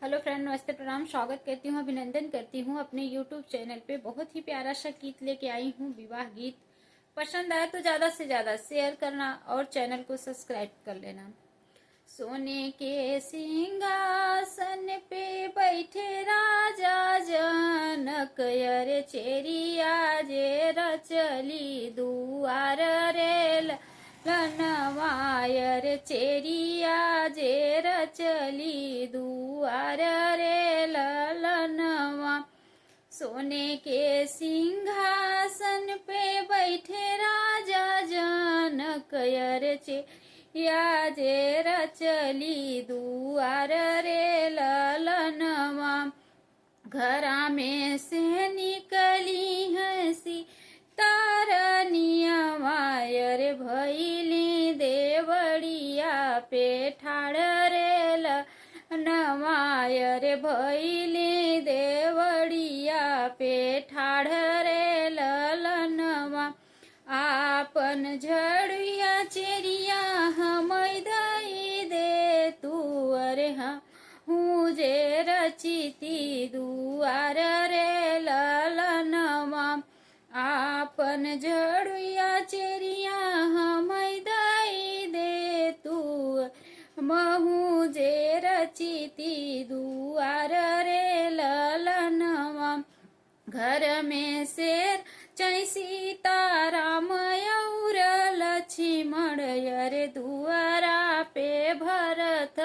Hello friend, नमस्ते, प्रणाम, स्वागत करती हूँ, अभिनंदन करती हूँ अपने यूट्यूब चैनल पे। बहुत ही प्यारा सा गीत लेके आई हूँ, विवाह गीत। पसंद आया तो ज्यादा से ज्यादा शेयर करना और चैनल को सब्सक्राइब कर लेना। सोने के सिंहासन पे बैठे राजा जनक, अरे चेरिया जे रचली दुआर रेल लनवायर, चेरिया जे रचली दुआर रे ललनवा। सोने के सिंहासन पे बैठे राजा जनक, अरे चेरिया जे रचली दुआर रे ललनवा। घरा में से निकली हंसी तारनिया वायर, भैली देवड़िया पे ठाड़ रे लनवायर, भैली देवड़िया पे ठाड़ रे ललनवा। आपन झड़िया चेरिया हम दई दे तू, अरे हम जे रचिती दुआर रे ललनवा। आपन झड़िया चेरिया हम दई दे तू, महू जे रचिती दुआर रे ललनवा। घर में शेर चै सीताराम और लक्ष्मण, अरे दुआरा पे भरत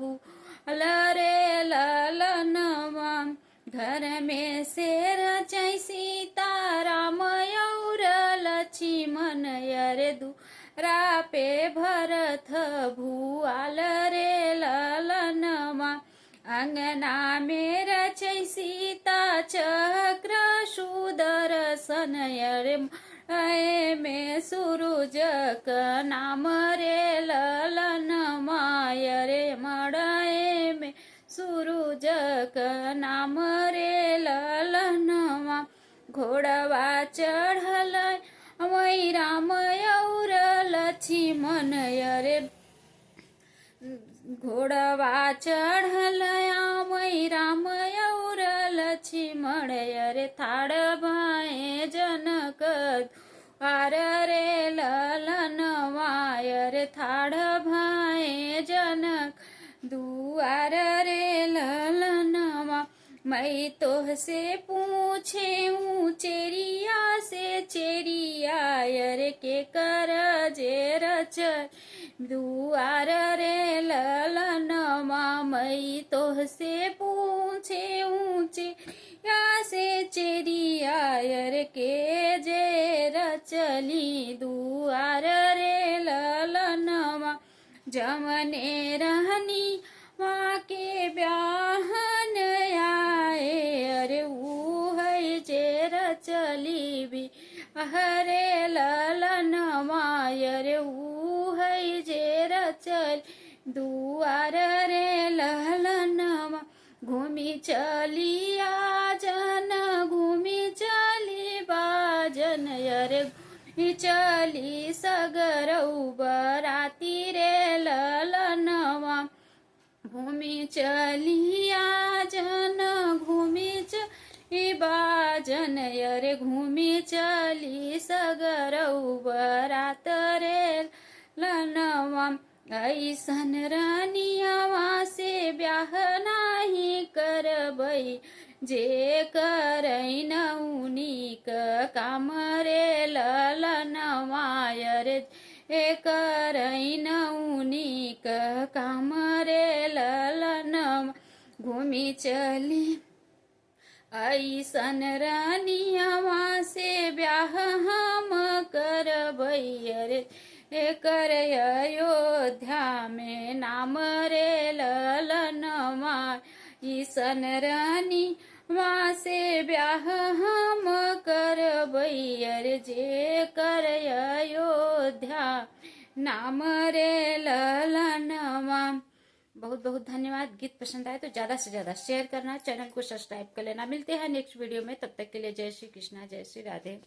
भूल रे ललनवा। घर में शेर चै सीताराम और लक्ष्मण, अरे दुआरा पे भरत भूल रे ललनवा। अंगना में रचै सीता चक्र सुदर्शन, अरे मड़ै में सूरज का नाम रे ललनवा, अरे मड़ै में सूरज का नाम रे ललनवा। घोड़वा चढ़ल वही राम और लक्ष्मण, अरे घोड़वा चढ़ल वही राम और लक्ष्मण, अरे थाड़ भाए जनक द्वार रे ललनवा, अरे थाड़ भाए जनक दुआर रे ललनवा। मैं तोह से पूछे हूँ चेरिया से चेरिया, अरे के कर जे रच दुआर रे ललनवा। मैं तोह से पूछे हूँ चेरिया से चेरिया, अरे के जे रचली दुआर रे ललनवा। जमने रहनी माँ के ब्याहन आए, अरे ऊ है जे रचली भी हरे ललनवा, अरे ऊ है जे रचल दुआर रे ललनवा। घूमी चली आजन घूमी चली बाजन, अरे चली सगरऊ बराती रे ललनवा। घूमी चली आजन घूमी चली बाजन, अरे घूमी चली सगरऊ बरात रे ललनवा। ऐसन रानियावा से ब्याह नाही करबई, जे करैन उनिक काम रे ललनवा, अरे करैन उनिक काम रे ललनवा। घूमी चली ऐसन रानियावा से ब्याह हम करबई, अरे कर अयोध्या में नाम रे ललनवा। ईसन रानी माँ से ब्याह हम करबई, अरे जे कर अयोध्या नाम रे ललनवा। बहुत बहुत धन्यवाद। गीत पसंद आए तो ज्यादा से ज्यादा शेयर करना, चैनल को सब्सक्राइब कर लेना। मिलते हैं नेक्स्ट वीडियो में, तब तक के लिए जय श्री कृष्णा, जय श्री राधे।